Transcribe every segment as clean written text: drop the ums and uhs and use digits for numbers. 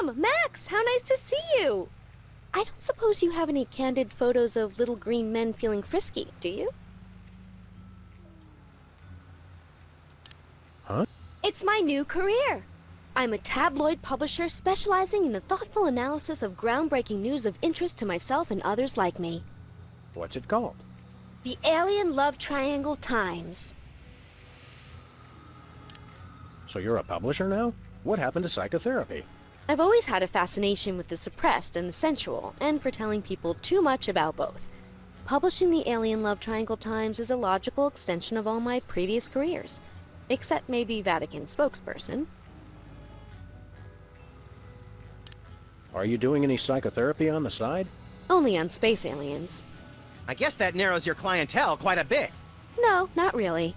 Sam! Max! How nice to see you! I don't suppose you have any candid photos of little green men feeling frisky, do you? Huh? It's my new career. I'm a tabloid publisher specializing in the thoughtful analysis of groundbreaking news of interest to myself and others like me. What's it called? The Alien Love Triangle Times. So you're a publisher now? What happened to psychotherapy? I've always had a fascination with the suppressed and the sensual, and for telling people too much about both. Publishing the Alien Love Triangle Times is a logical extension of all my previous careers. Except maybe Vatican spokesperson. Are you doing any psychotherapy on the side? Only on space aliens. I guess that narrows your clientele quite a bit. No, not really.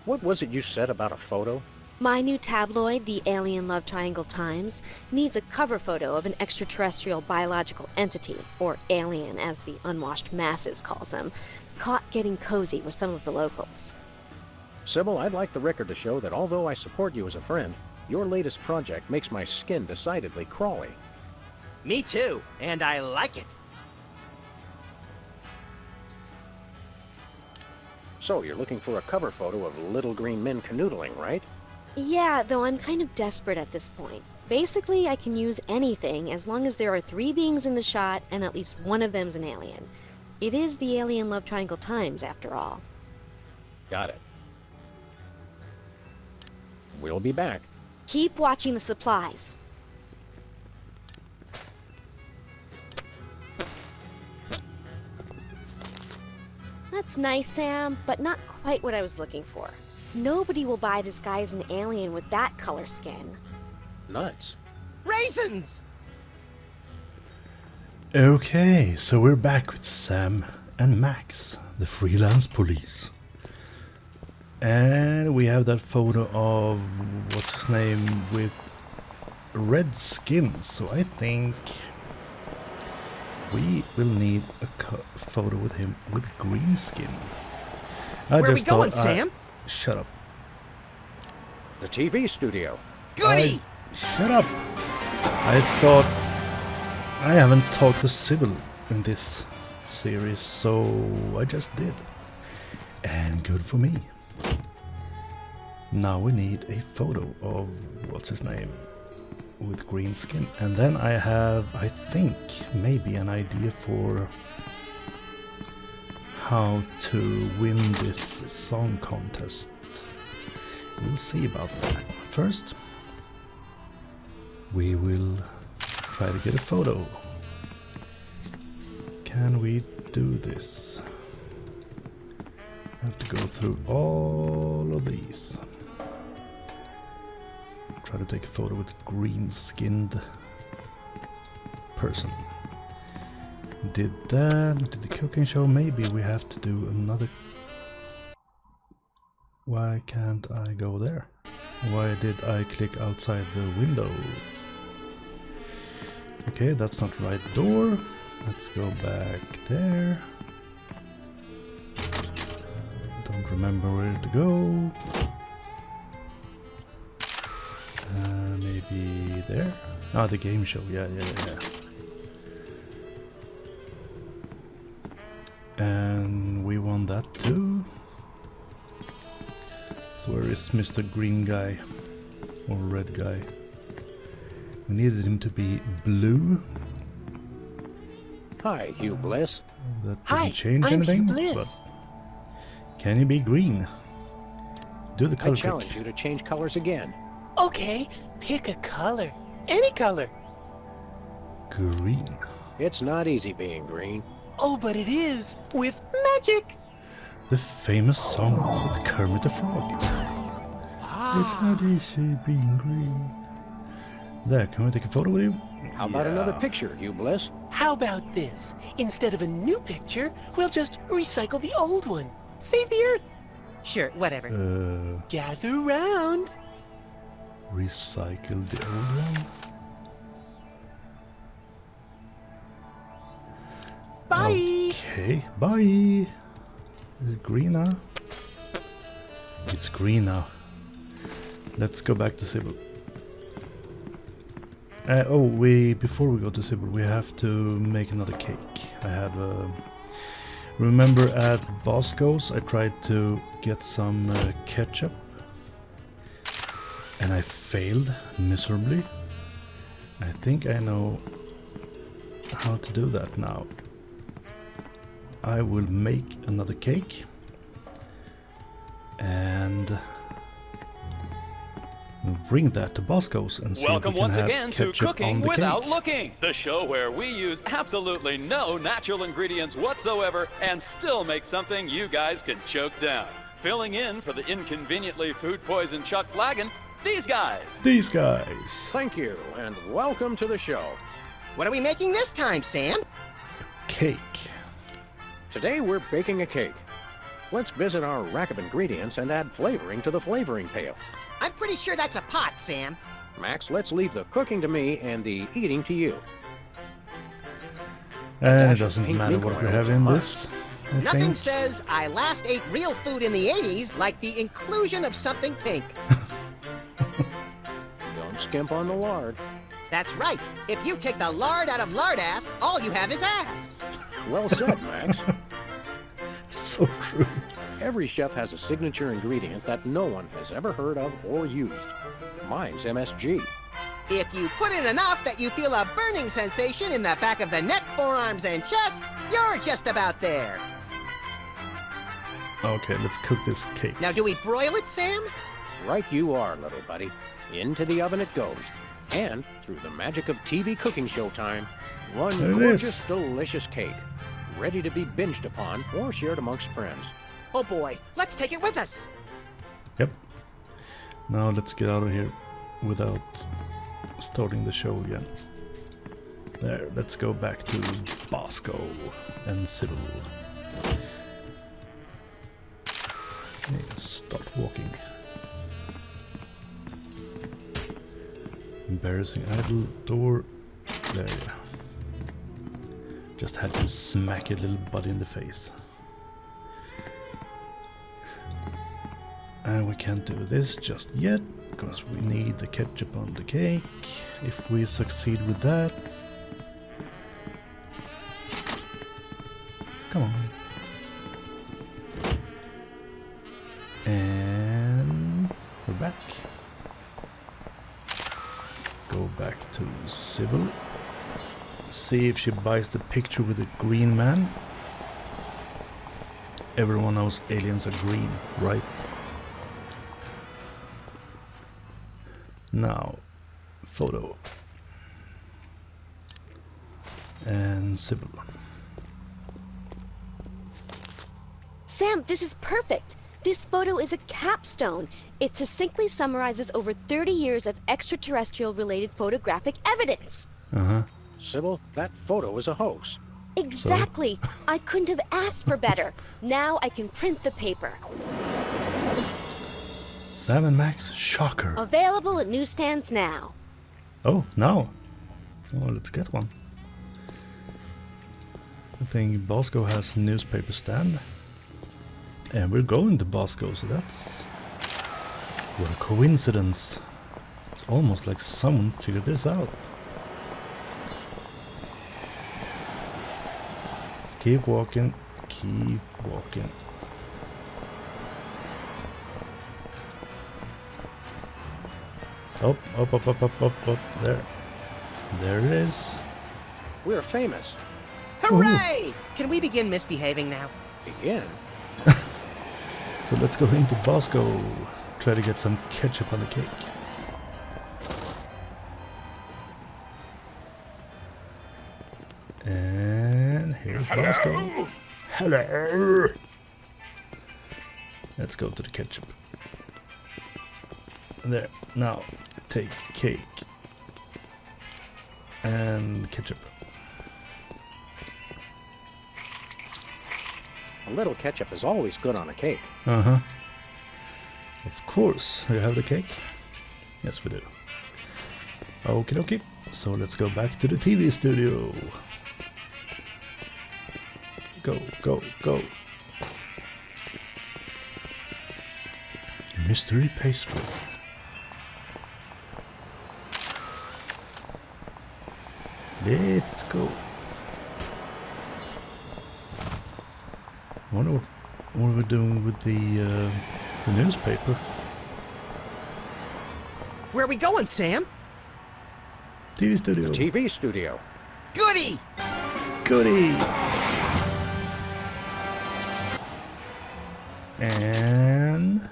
What was it you said about a photo? My new tabloid, the Alien Love Triangle Times, needs a cover photo of an extraterrestrial biological entity, or alien as the unwashed masses calls them, caught getting cozy with some of the locals. Sybil, I'd like the record to show that although I support you as a friend, your latest project makes my skin decidedly crawly. Me too, and I like it. So, you're looking for a cover photo of little green men canoodling, right? Yeah, though I'm kind of desperate at this point. Basically, I can use anything as long as there are 3 beings in the shot and at least one of them's an alien. It is the Alien Love Triangle Times, after all. Got it. We'll be back. Keep watching the supplies. That's nice, Sam, but not quite what I was looking for. Nobody will buy this guy as an alien with that color skin. Nuts. Raisins! Okay, so we're back with Sam and Max, the freelance police. And we have that photo of, what's his name, with red skin. So I think we will need a photo with him with green skin. Where are we going, Sam? Shut up. The TV studio. Goody! Shut up! I thought I haven't talked to Sybil in this series, so I just did. And good for me. Now we need a photo of, what's his name, with green skin. And then I have, I think, maybe an idea for how to win this song contest. We'll see about that. First, we will try to get a photo. Can we do this? I have to go through all of these. Try to take a photo with a green-skinned person. Did that, did the cooking show, maybe we have to do another. Why can't I go there? Why did I click outside the window? Okay, that's not the right door. Let's go back there. Don't remember where to go. Maybe there? Ah, the game show, yeah. And we want that too. So where is Mr. Green guy? Or red guy? We needed him to be blue. Hi, Hugh Bliss. That Hi, didn't change I'm anything. Hugh Bliss. But can he be green? Do the color I pick. challenge you to change colors again. Okay, pick a color. Any color. Green. It's not easy being green. Oh, but it is with magic. The famous song with Kermit the Frog. It's not easy being green. There, can we take a photo with you? How about another picture, Hugh Bliss? How about this? Instead of a new picture, we'll just recycle the old one. Save the Earth. Sure, whatever. Gather round. Recycle the old one. Bye. Okay, bye. Is it green now? It's green now. Let's go back to Sybil. Before we go to Sybil, we have to make another cake. I have remember at Bosco's I tried to get some ketchup and I failed miserably. I think I know how to do that now. I will make another cake and we'll bring that to Bosco's and see Welcome if we can once have again to ketchup Cooking on the Without cake. Looking, the show where we use absolutely no natural ingredients whatsoever and still make something you guys can choke down. Filling in for the inconveniently food poisoned Chuck Flagon, these guys. These guys. Thank you, and welcome to the show. What are we making this time, Sam? Cake. Today we're baking a cake. Let's visit our rack of ingredients and add flavoring to the flavoring pail. I'm pretty sure that's a pot, Sam. Max, let's leave the cooking to me and the eating to you. And it dash of doesn't pink matter leek what we oil have is a in must. this. I Nothing think. says I last ate real food in the 80s like the inclusion of something pink. Don't skimp on the lard. That's right. If you take the lard out of lardass, all you have is ass. Well said, Max. So true. Every chef has a signature ingredient that no one has ever heard of or used. Mine's MSG. If you put in enough that you feel a burning sensation in the back of the neck, forearms, and chest, you're just about there. Okay, let's cook this cake. Now, do we broil it, Sam? Right you are, little buddy. Into the oven it goes. And, through the magic of TV cooking show time, one There it gorgeous, is. delicious cake. Ready to be binged upon or shared amongst friends. Oh boy, let's take it with us. Yep. Now let's get out of here without starting the show again. There, let's go back to Bosco and Sybil. Okay, start walking. Embarrassing idle door. There. Just had to smack your little buddy in the face. And we can't do this just yet, because we need the ketchup on the cake. If we succeed with that... Come on. And... we're back. Go back to Sybil. See if she buys the picture with the green man. Everyone knows aliens are green, right? Now, photo. And Sybil. Sam, this is perfect. This photo is a capstone. It succinctly summarizes over 30 years of extraterrestrial-related photographic evidence. Uh-huh. Sybil, that photo is a hoax. Exactly. I couldn't have asked for better. Now I can print the paper. Sam and Max Shocker. Available at newsstands now. Oh, now. Oh, let's get one. I think Bosco has a newspaper stand. And we're going to Bosco, so that's... what a coincidence. It's almost like someone figured this out. Keep walking, keep walking. Up, up, up, up, up, up, up, there. There it is. We're famous. Hooray! Can we begin misbehaving now? Begin. So let's go into Bosco. Try to get some ketchup on the cake. And here's Bosco. Hello. Let's go to the ketchup. There. Now take cake and ketchup. A little ketchup is always good on a cake. Uh-huh. Of course. You have the cake? Yes, we do. Okie dokie. So let's go back to the TV studio. Go, go, go. Mystery pastry. Let's go. I wonder what we're doing with the newspaper. Where are we going, Sam? TV studio. The TV studio. Goody! Goody! And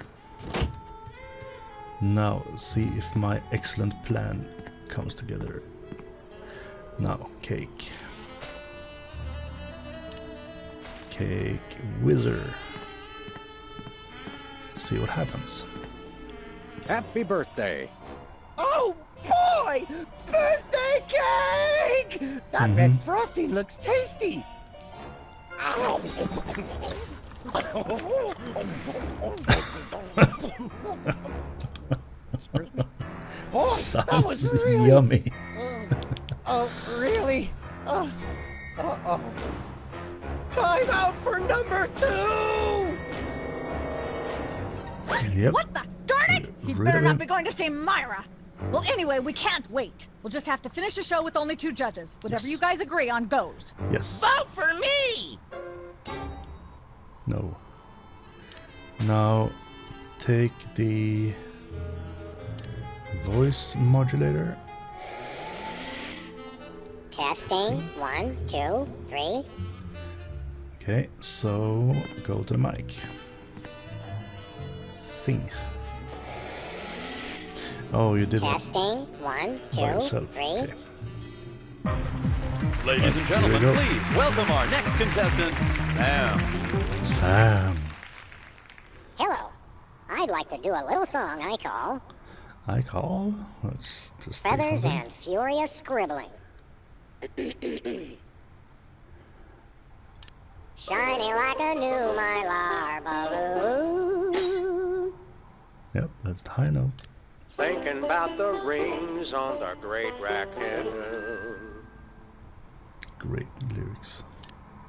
now see if my excellent plan comes together. Now, cake. Cake wizard. See what happens. Happy birthday. Oh boy! Birthday cake! That red frosting looks tasty. Oh, that was Sounds really yummy. Oh, really? Oh, uh-oh. Time out for number 2! Yep. What the? Darn it! He'd Rid better of not him. be going to see Myra. Well, anyway, we can't wait. We'll just have to finish the show with only 2 judges. Whatever Yes. you guys agree on goes. Yes. Vote for me! No. Now take the voice modulator. Testing. 1, 2, 3. Okay, so go to the mic. Sing. Oh, you did it Testing. 1, 2, by yourself. 3. Okay. Ladies and gentlemen, Here we go. please welcome our next contestant, Sam. Sam. Hello. I'd like to do a little song I call Let's just take Feathers something. and Furious Scribbling. Shiny like a new mylar balloon. Yep, that's the high note. Thinking about the rings on the great raccoon. Great lyrics.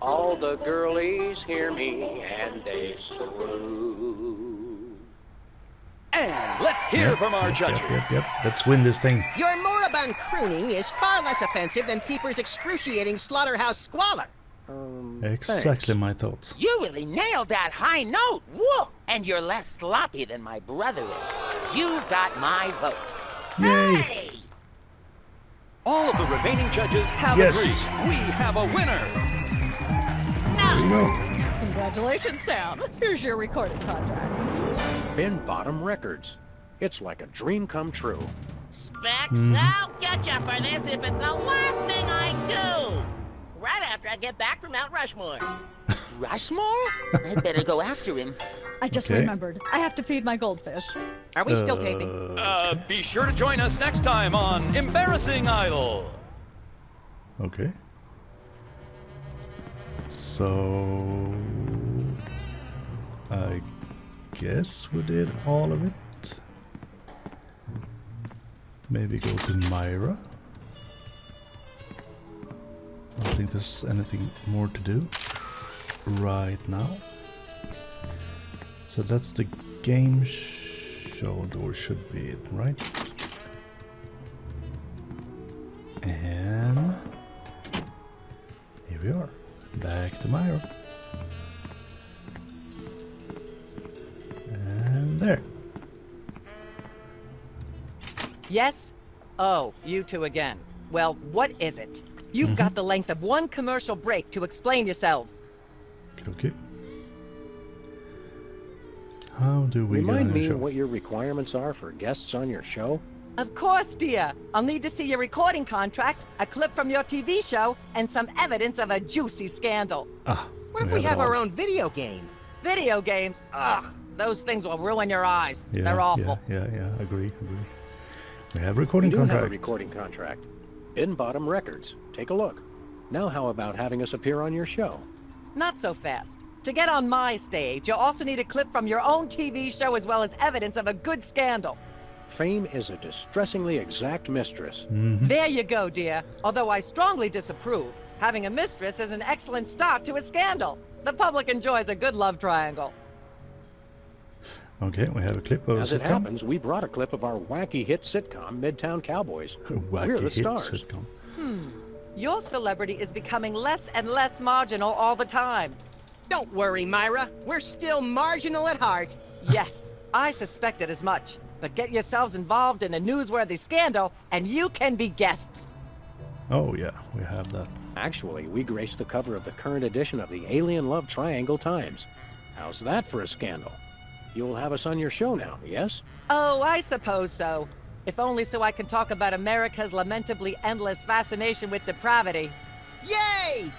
All the girlies hear me and they swoon. And let's hear from our judges. Yep. Let's win this thing. Your moribund crooning is far less offensive than Peeper's excruciating slaughterhouse squalor. Exactly my thoughts. You really nailed that high note. Whoa! And you're less sloppy than my brother is. You've got my vote. Yay! Hey! All of the remaining judges have Yes. agreed. We have a winner. There you go. Congratulations, Sam. Here's your recording contract. Bin Bottom Records. It's like a dream come true. Specs, I'll get you for this if it's the last thing I do. Right after I get back from Mount Rushmore. Rushmore? I'd better go after him. I just Okay. remembered. I have to feed my goldfish. Are we still taping? Be sure to join us next time on Embarrassing Idol. Okay. So I guess we did all of it. Maybe go to Myra. I don't think there's anything more to do right now. So that's the game show, or should be it, right? And here we are, back to Myra. And there. Yes? Oh, you two again. Well, what is it? You've got the length of one commercial break to explain yourselves. Okay. How do we get on Remind the me show? what your requirements are for guests on your show? Of course, dear. I'll need to see your recording contract, a clip from your TV show, and some evidence of a juicy scandal. Ah, What if we it have our all. own video game? Video games? Ugh, those things will ruin your eyes. Yeah, They're awful. Yeah, agree. We have a We recording do contract. have a recording contract. Bin Bottom Records. Take a look. Now how about having us appear on your show? Not so fast. To get on my stage, you'll also need a clip from your own TV show as well as evidence of a good scandal. Fame is a distressingly exact mistress. There you go, dear. Although I strongly disapprove. Having a mistress is an excellent start to a scandal. The public enjoys a good love triangle. Okay, we have a clip of As a it sitcom. happens, we brought a clip of our wacky hit sitcom, Midtown Cowboys. Wacky We're the hit stars. sitcom. Your celebrity is becoming less and less marginal all the time. Don't worry, Myra. We're still marginal at heart. Yes, I suspected as much. But get yourselves involved in a newsworthy scandal, and you can be guests. Oh yeah, we have that. Actually, we graced the cover of the current edition of the Alien Love Triangle Times. How's that for a scandal? You'll have us on your show now, yes? Oh, I suppose so. If only so I can talk about America's lamentably endless fascination with depravity. Yay!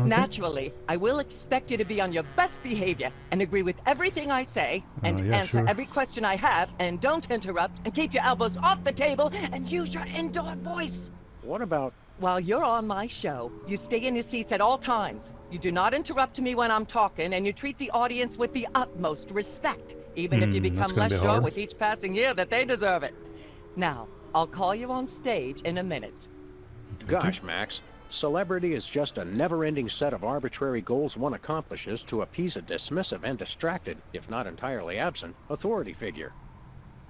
Naturally, I will expect you to be on your best behavior and agree with everything I say and yeah, answer sure. every question I have and don't interrupt and keep your elbows off the table and use your indoor voice. What about... While you're on my show, you stay in your seats at all times. You do not interrupt me when I'm talking, and you treat the audience with the utmost respect, even if you that's become gonna less be sure hard. with each passing year that they deserve it. Now, I'll call you on stage in a minute. Gosh, Max. Celebrity is just a never-ending set of arbitrary goals one accomplishes to appease a dismissive and distracted, if not entirely absent, authority figure.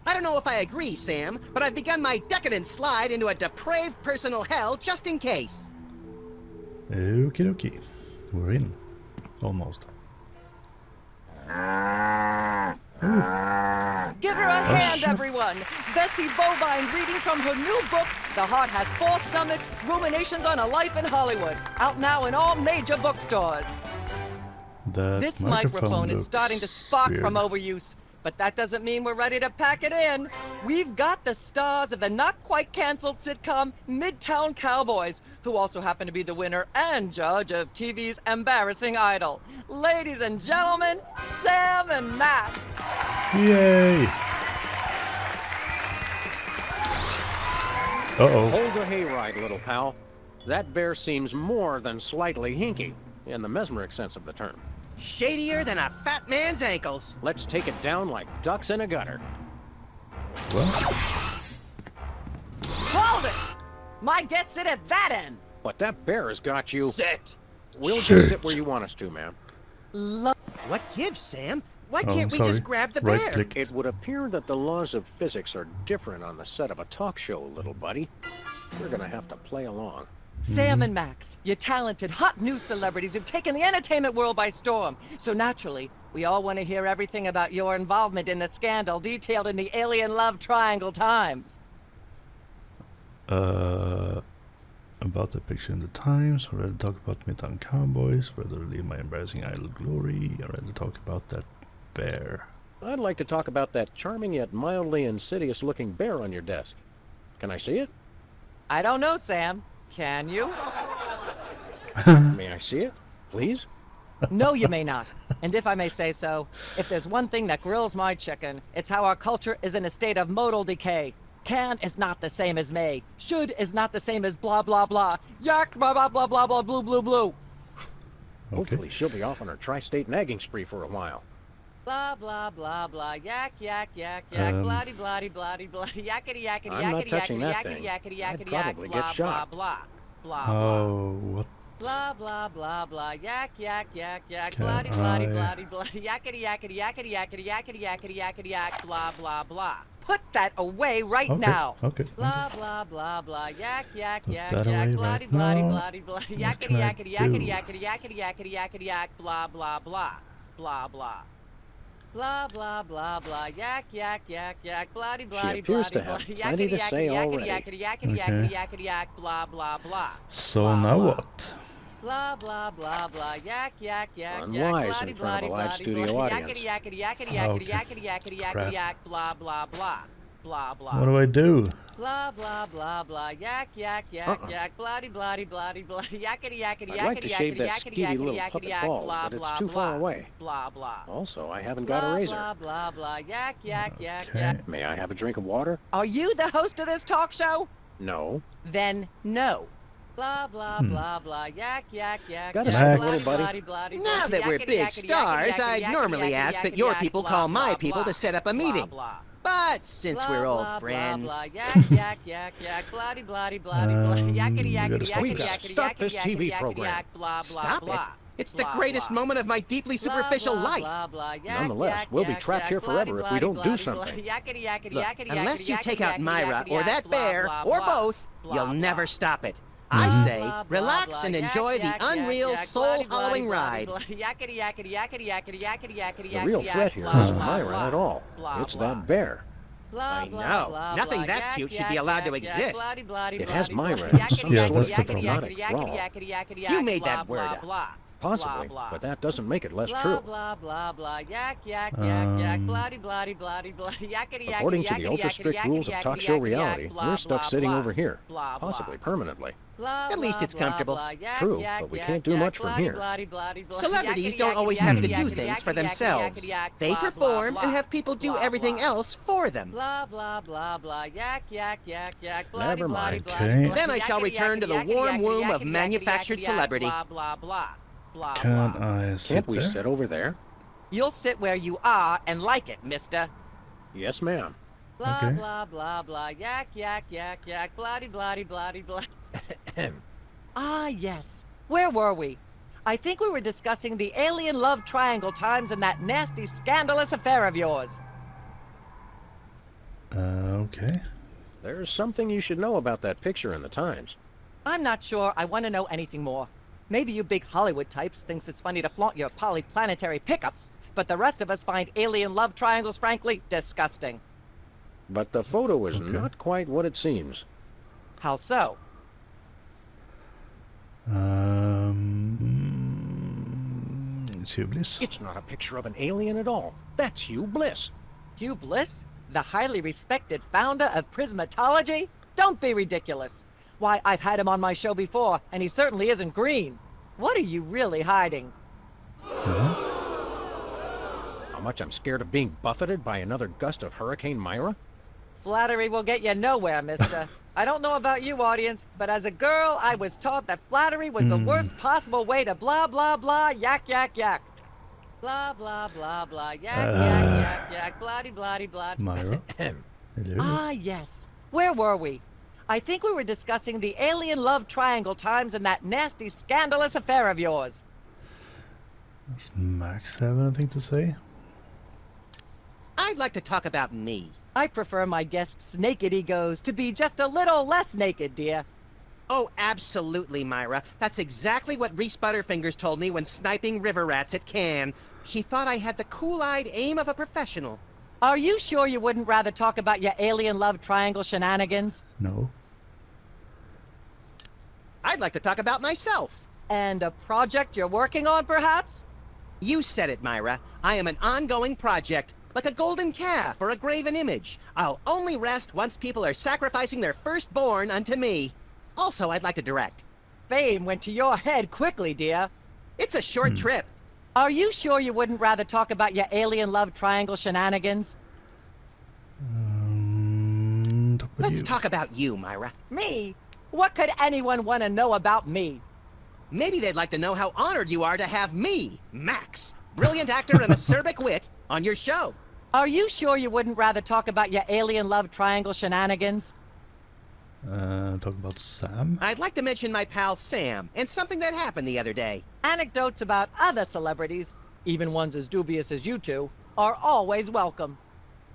I don't know if I agree, Sam, but I've begun my decadent slide into a depraved personal hell just in case. Okie dokie. We're in. Almost. Give her a hand, everyone! Bessie Bovine reading from her new book, The Heart Has Four Stomachs, Ruminations on a Life in Hollywood. Out now in all major bookstores. That This microphone is looks starting to spark weird. from overuse, but that doesn't mean we're ready to pack it in. We've got the stars of the not-quite-canceled sitcom Midtown Cowboys, who also happen to be the winner and judge of TV's Embarrassing Idol. Ladies and gentlemen, Sam and Matt. Yay! Uh-oh. Hold the hayride, little pal. That bear seems more than slightly hinky, in the mesmeric sense of the term. Shadier than a fat man's ankles. Let's take it down like ducks in a gutter. Well, Hold it! My guests sit at that end. But that bear has got you... Sit. We'll just Sit. sit where you want us to, man. What gives, Sam? Why Oh, can't we sorry. just grab the Right bear? click. It would appear that the laws of physics are different on the set of a talk show, little buddy. We're gonna have to play along. Sam and Max, you're talented, hot new celebrities who've taken the entertainment world by storm. So naturally, we all want to hear everything about your involvement in the scandal detailed in the Alien Love Triangle Times. about the picture in the Times. I read talk about Midtown Cowboys, whether to leave my embarrassing idol glory. I read talk about that bear. I'd like to talk about that charming yet mildly insidious-looking bear on your desk. Can I see it? I don't know, Sam. Can you? May I see it, please? No, you may not. And if I may say so, if there's one thing that grills my chicken, it's how our culture is in a state of modal decay. Can is not the same as may. Should is not the same as blah, blah, blah. Yak, blah, blah, blah, blah, blah, blue, blue, blue. Hopefully she'll be off on her tri-state nagging spree for a while. Blah, blah, blah, blah. Yak, yak, yak, yak. Blah-de, blah-de, blah-de, blah-de. Yakety, yakety, I'm not yakety, touching yakety, that yakety, thing. yakety, I'd yakety, yak. probably get Blah, blah, shot. blah. Blah, blah. Oh, what? Blah, blah, blah, blah. Yak, yak, yak, yak. Can Blah-de, blah-de, I- blah-de, blah-de. Yakety, yakety, yakety, yakety, yakety, yakety, yakety, yak. Blah, blah, blah. Put that away right Okay, now. okay. Blah, blah, blah, blah. Yak, yak, Put yak, that yak. away Blah-de, right blah-de, now. blah-de, blah-de. What Yakety, can I yakety, yakety, do? yakety, yakety, yakety, yakety, yak. Blah, blah, blah. Blah, blah. Blah, blah, blah, blah. Yak, yak, yak, yak. Blah-de, blah-de, appears to blah-de, have blah. plenty to Yakety, say yakety, already. yakety, yakety, yakety, Okay. yakety, yak. Blah, blah, blah. So Blah, now blah. what? Blah, blah, blah, blah. Yak, yak, yak, Unwise yak. in front of a live studio audience. Yakety, yakety, yakety, yakety, Okay. yakety, yakety, yakety, Crap. yak. Blah, blah, blah. Blah, blah. What do I do? Blah, blah, blah, blah. Yak, yak, yak, Uh-uh. yak. Blah-de, blah-de, blah-de, blah. Yakety, yakety, I'd like yakety, to shave yakety, that yakety, skeevy yakety, little yakety, puppet yak. bald, Blah, but it's blah, too far blah. away. Blah, blah. Also, I haven't got a Blah, razor. blah, blah, blah. Yak, yak, yak, Okay. yak. May I have a drink of water? Are you the host of this talk show? No. Then no. Blah, blah, blah, blah. Yak, yak, yak. Got a yak. second, Blah-de, little buddy? blah-de, blah-de, Now blah-de. that we're Yakety, big yakety, stars, yakety, I'd yakety, normally yakety, ask that yakety, your yak. people Blah, call my blah, people blah. to set up a Blah, meeting. blah. But since Blah, we're old blah, friends... Blah, blah. Yak, yak, yak, yak. Blah-de, blah-de, blah-de, blah. Yakety, we gotta yakety, stop yakety, this. yakety, Stop yakety, this yakety, TV yakety, program. yak. Blah, blah, Stop it. blah. It's the Blah, greatest blah. moment of my deeply Blah, superficial blah, life. blah, blah. Yak, Nonetheless, yak, we'll be yak, trapped yak. here forever if we Blah-de, don't do blah-de, blah. something. Yakety, yakety, Look, yakety, Unless yakety, you yakety, take out yakety, Myra yakety, or yak. that Blah, bear blah, or blah. both, Blah, you'll blah. never stop it. I Blah, say, blah, blah, relax blah, and yak, enjoy yak, the yak, unreal, yak, soul-hollowing bloody, ride. bloody, yakety, yakety, yakety, yakety, yakety, yakety, The yakety, real yak, threat here blah, isn't blah, Myra blah, at all. blah, It's blah. that bear. Blah, I blah, know. blah, Nothing blah, that yak, cute should yak, be allowed to yak, yak, exist. bloody, bloody, It has bloody, Myra bloody, in yakety, some Yeah, yakety, that's the yakety, problem. hypnotic yakety, thrall. yakety, yakety, You yak, made blah, that word blah, up. blah. Possibly, Blah, blah. but that doesn't make it less Blah, true. blah, blah, blah, yak, yak, yak, yak, Um, bloody, bloody, bloody, bloody, yakety, yakety, According to the yakety, ultra-strict yakety, rules of yakety, talk show yakety, reality, yak, blah, we're stuck blah, sitting blah. over here, Blah, blah. possibly permanently. Blah, At least blah, it's blah, comfortable. blah, yak, True, yak, but we yak, can't do yak, much from bloody, here. bloody, bloody, bloody, Celebrities yakety, don't yakety, always have to yakety, do yakety, things for yakety, themselves. yakety, yak, They blah, perform blah, and blah. have people do Blah, everything blah. else for them. Blah, blah, blah, blah, yak, yak, yak, yak, bloody, Never bloody, mind. bloody, Okay. bloody, Then I shall yakety, return to the yakety, warm yakety, womb of yakety, manufactured yakety, celebrity. Blah, blah, blah, blah, Can blah. I sit Can't we there? sit over there? You'll sit where you are and like it, mister. Yes, ma'am. Blah, Okay. blah, blah, blah, yak, yak, yak, yak, bloody, bloody, bloody, bloody. Ah, yes. Where were we? I think we were discussing the alien love triangle times and that nasty, scandalous affair of yours. Okay. There's something you should know about that picture in the Times. I'm not sure I want to know anything more. Maybe you big Hollywood types thinks it's funny to flaunt your polyplanetary pickups, but the rest of us find alien love triangles frankly disgusting. But the photo is Okay. not quite what it seems. How so? It's Hublis. It's not a picture of an alien at all. That's Hugh Bliss. Hugh Bliss? The highly respected founder of prismatology? Don't be ridiculous. Why, I've had him on my show before, and he certainly isn't green. What are you really hiding? How much I'm scared of being buffeted by another gust of Hurricane Myra? Flattery will get you nowhere, mister. I don't know about you, audience, but as a girl, I was taught that flattery was the worst possible way to blah, blah, blah, yak, yak, yak. Blah, blah, blah, blah, yak, yak, yak, yak, bloody, bloody, blood. Myra. Hello. Ah, yes. Where were we? I think we were discussing the alien love triangle times and that nasty, scandalous affair of yours. Does Max have anything to say? I'd like to talk about me. I prefer my guests' naked egos to be just a little less naked, dear. Oh, absolutely, Myra. That's exactly what Reese Butterfingers told me when sniping river rats at Cannes. She thought I had the cool-eyed aim of a professional. Are you sure you wouldn't rather talk about your alien love triangle shenanigans? No. I'd like to talk about myself. And a project you're working on, perhaps? You said it, Myra. I am an ongoing project, like a golden calf or a graven image. I'll only rest once people are sacrificing their firstborn unto me. Also, I'd like to direct. Fame went to your head quickly, dear. It's a short trip. Are you sure you wouldn't rather talk about your alien love triangle shenanigans? Talk about Let's you. talk about you, Myra. Me? What could anyone want to know about me? Maybe they'd like to know how honored you are to have me, Max, brilliant actor and acerbic wit, on your show. Are you sure you wouldn't rather talk about your alien love triangle shenanigans? Talk about Sam. I'd like to mention my pal Sam and something that happened the other day. Anecdotes about other celebrities, even ones as dubious as you two, are always welcome.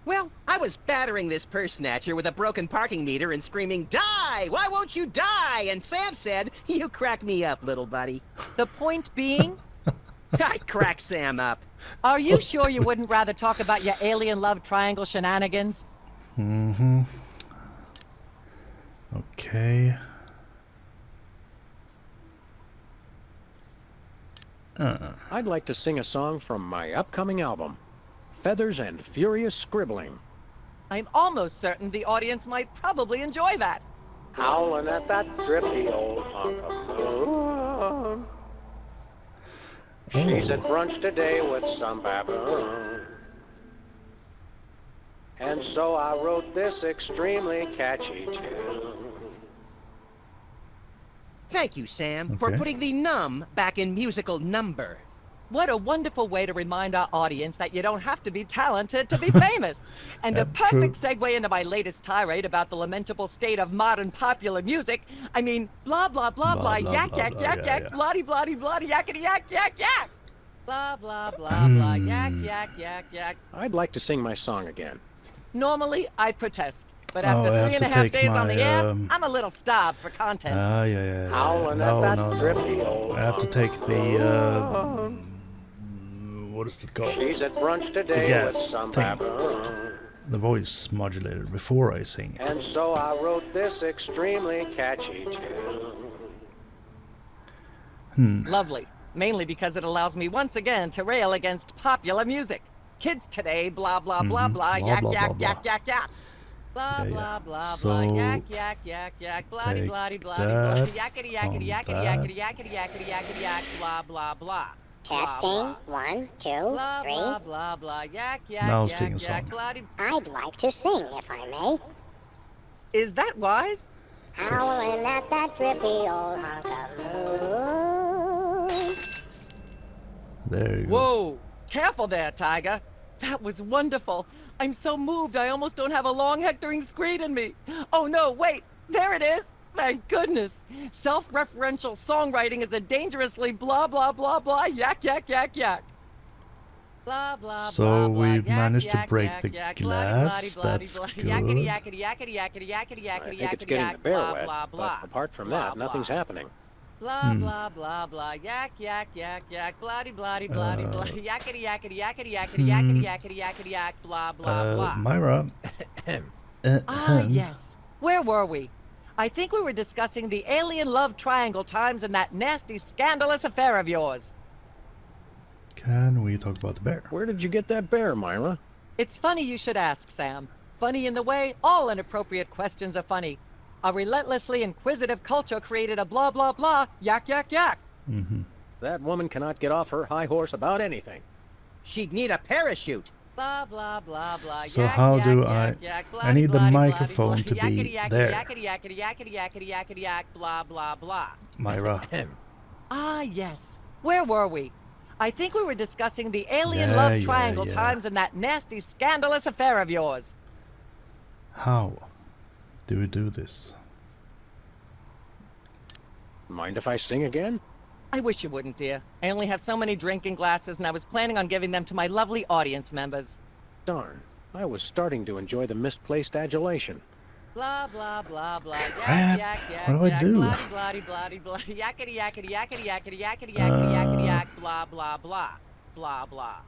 Well, I was battering this purse snatcher with a broken parking meter and screaming, "Die! Why won't you die?" And Sam said, "You crack me up, little buddy." The point being, I cracked Sam up. are you sure you wouldn't rather talk about your alien love triangle shenanigans? Mm-hmm. Okay. I'd like to sing a song from my upcoming album, Feathers and Furious Scribbling. I'm almost certain the audience might probably enjoy that. Howling at that drippy old hunk of moon. She's at brunch today with some baboon. And so I wrote this extremely catchy tune. Thank you, Sam, for Okay. putting the num back in musical number. What a wonderful way to remind our audience that you don't have to be talented to be famous. And a perfect segue into my latest tirade about the lamentable state of modern popular music. I mean, blah, blah, blah, blah, yak, yak, yak, yak, bloody, bloody, bloody, yakety, yak, yak, yak. Blah, blah, blah, blah, yak, yak, yak, yak. I'd like to sing my song again. Normally, I protest. But Oh, after I have 3.5 to take days on the air, my, I'm a little starved for content. yeah. Howling No, at that no, drippy no. old I have to take the, what is it called? She's at brunch today gas with some thing. baboon. The voice modulator before I sing. And so I wrote this extremely catchy tune. Lovely. Mainly because it allows me once again to rail against popular music. Kids today, blah, blah, blah, blah, Blah, yak, blah, yak, blah, blah. yak, yak, yak. Blah, Yeah, blah, yeah. blah, So, blah, yak, yak, yak, yak, bloody, take bloody, bloody, bloody, that yakety, on yakety, yakety, that. yakety, yakety, yakety, yakety, yak, blah, blah, blah. Testing. 1, 2, 3. Blah, blah, blah, blah, yak, yak, Now yak, sing a yak, song. bloody. I'd like to sing, if I may. Is that wise? Howling at that drippy old hunk of moon. There you go. Whoa! Careful there, Tiger. That was wonderful. I'm so moved I almost don't have a long hectoring screed in me. Oh no, wait! There it is! Thank goodness! Self-referential songwriting is a dangerously blah blah blah blah yak yak yak yak. Blah blah So blah blah we've yak, managed to yak, break yak, the yak, glass. bloody, That's bloody, good. yakety yakety yakety yakety yakety I yakety think it's yakety getting the yak, bear blah wet, blah blah. but apart from Blah, that, nothing's blah. happening. Blah blah blah blah yak yak yak yak bloody bloody bloody bloody yakety yakety yakety yakety yakety yakety yakety yak blah blah blah. Myra. Ah yes. Where were we? I think we were discussing the alien love triangle times and that nasty scandalous affair of yours. Can we talk about the bear? Where did you get that bear, Myra? It's funny you should ask, Sam. Funny in the way all inappropriate questions are funny. A relentlessly inquisitive culture created a blah blah blah yak yak yak. That woman cannot get off her high horse about anything. She'd need a parachute. Blah blah blah blah. So yak, how yak, do yak, I- yak, I need the bloody, bloody, microphone bloody, to be yakety, yakety, there. Yakety yakety yakety yakety yakety yak blah blah blah. Myra. Ah yes. Where were we? I think we were discussing the alien Yeah, love yeah, triangle yeah. times and that nasty scandalous affair of yours. How do we do this? Mind if I sing again? I wish you wouldn't, dear. I only have so many drinking glasses, and I was planning on giving them to my lovely audience members. Darn. I was starting to enjoy the misplaced adulation. Blah blah blah blah. Crap. Yak yak yak. What do I yak, do? Bloody bloody bloody bloody. Yakety yakety yakety yakety yakety yakety yakety yak. Blah blah blah. Blah blah.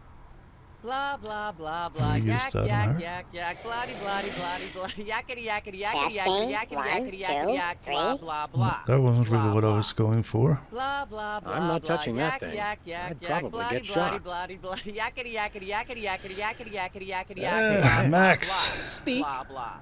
Blah blah blah blah. Use Yak that on yak her. yak yak. Bloody bloody bloody bloody. Yakety yakety yakety Testing. yakety yakety 1, yakety 2, yakety yak. Blah 3. blah blah. That wasn't really Blah, what I blah. was going for. Blah blah blah. I'm not blah, touching yak, that thing. Yak yak I'd yak. probably bloody, get bloody, shot. bloody bloody. Yakety yakety yakety yakety yakety yakety yakety yak. Blah, blah, Max. blah. Speak. Blah blah.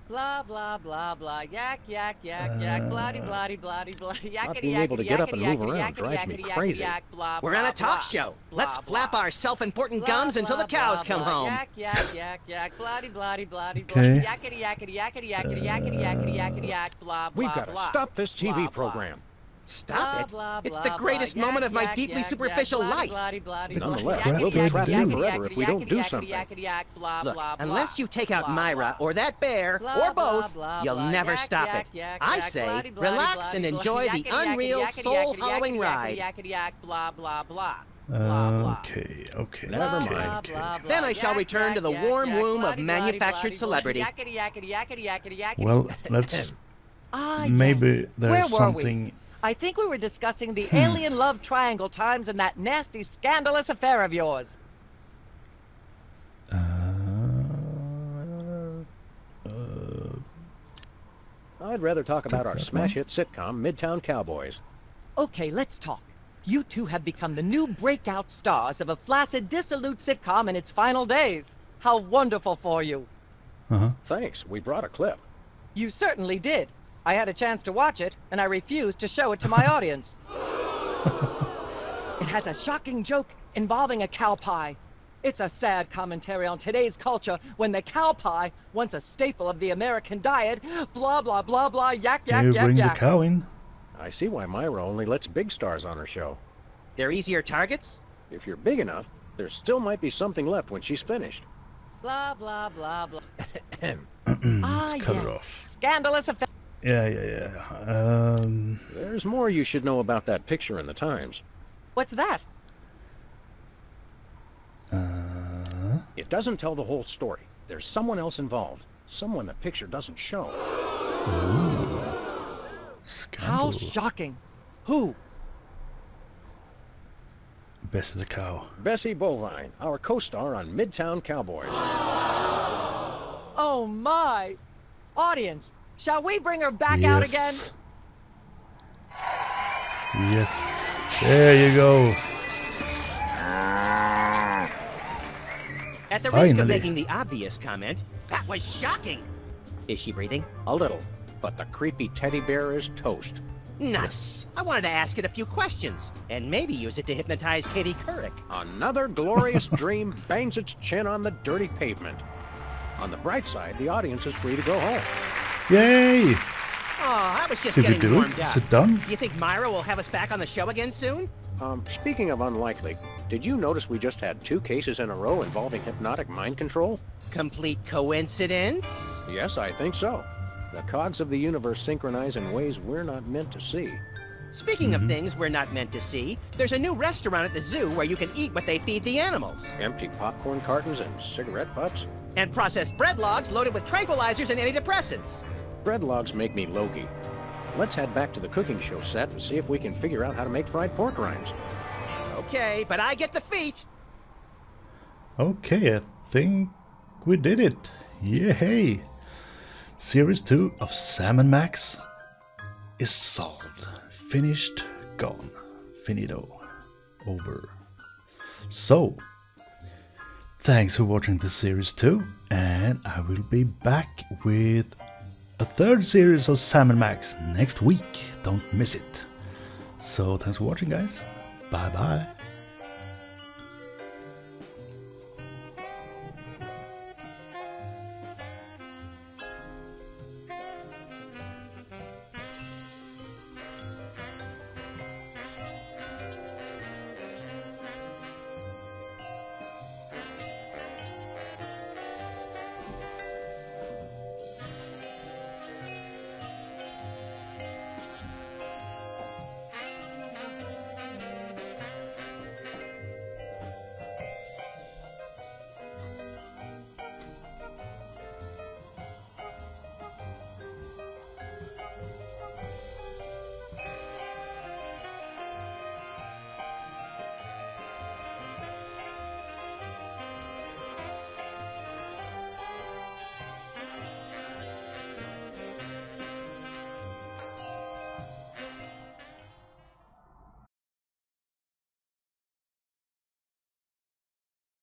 Blah blah blah blah. Yak yak yak yak. Bloody bloody bloody bloody. Yakety being able to yakety get up and yakety move yakety around yakety drives me yakety crazy. yak, blah, We're on blah, a talk blah. show. Blah, Let's blah. flap our self-important Blah, gums until the blah, cows blah, come blah. home. Yak yak yak yak. Bloody bloody bloody Okay. bloody. Yakety yakety yakety yakety yakety yakety yakety yak. Blah blah. We've got to blah. stop this Blah, TV blah. program. Stop it. Blah, blah, It's blah, the greatest blah. moment Yak, of my yak, deeply yak, superficial yak, life. bloody, bloody, Nonetheless, bloody, we'll be yakety, trapped yakety, here yakety, forever if we don't yakety, do yakety, something. yakety, yak, blah, Look, blah, blah. unless you take out Blah, Myra blah. or that bear Blah, or blah, both, blah, you'll blah. never Yak, stop yak, it. yak, I yak, say, bloody, bloody, relax bloody, and bloody, enjoy the yakety, yakety, unreal, yakety, soul-hollowing yakety, ride. yakety, yak, blah, blah, blah. Blah, blah. Okay, okay, Never okay, mind. okay. Blah, blah, Then I shall yak, return to the yak, warm yak, womb of bloody, bloody, manufactured bloody, celebrity. yakety, yakety, yakety, yakety, yakety. Well, let's... Ah, Maybe yes. Where there's were something... we? I think we were discussing the alien love triangle times and that nasty scandalous affair of yours. I'd rather talk about our that smash hit sitcom, Midtown Cowboys. Okay, let's talk. You two have become the new breakout stars of a flaccid, dissolute sitcom in its final days. How wonderful for you. Thanks, we brought a clip. You certainly did. I had a chance to watch it, and I refused to show it to my audience. It has a shocking joke involving a cow pie. It's a sad commentary on today's culture when the cow pie, once a staple of the American diet, blah, blah, blah, blah, yak, Can yak, you yak, bring the yak. cow in? I see why Myra only lets big stars on her show. They're easier targets? If you're big enough, there still might be something left when she's finished. Blah, blah, blah, blah. Let's cut yes. it off. Scandalous affair. Yeah. There's more you should know about that picture in the Times. What's that? It doesn't tell the whole story. There's someone else involved. Someone the picture doesn't show. How Scandal. shocking. Who? Bessie the cow. Bessie Bovine, our co-star on Midtown Cowboys. Oh my! Audience, shall we bring her back out again? Yes. There you go. At the risk of Finally. making the obvious comment, that was shocking. Is she breathing? A little, but the creepy teddy bear is toast. Nuts. I wanted to ask it a few questions, and maybe use it to hypnotize Katie Couric. Another glorious dream bangs its chin on the dirty pavement. On the bright side, the audience is free to go home. Yay! Oh, I was just Did we getting do warmed it? up. Is it done? Do you think Myra will have us back on the show again soon? Speaking of unlikely, did you notice we just had 2 cases in a row involving hypnotic mind control? Complete coincidence? Yes, I think so. The cogs of the universe synchronize in ways we're not meant to see. Speaking of things we're not meant to see, there's a new restaurant at the zoo where you can eat what they feed the animals. Empty popcorn cartons and cigarette butts? And processed bread logs loaded with tranquilizers and antidepressants. Bread logs make me logy. Let's head back to the cooking show set and see if we can figure out how to make fried pork rinds. Okay, but I get the feet. Okay, I think we did it. Yay! Series 2 of Sam and Max is solved. Finished, gone. Finito. Over. So, thanks for watching this series 2, and I will be back with a 3rd series of Sam and Max next week. Don't miss it. So, thanks for watching, guys. Bye bye.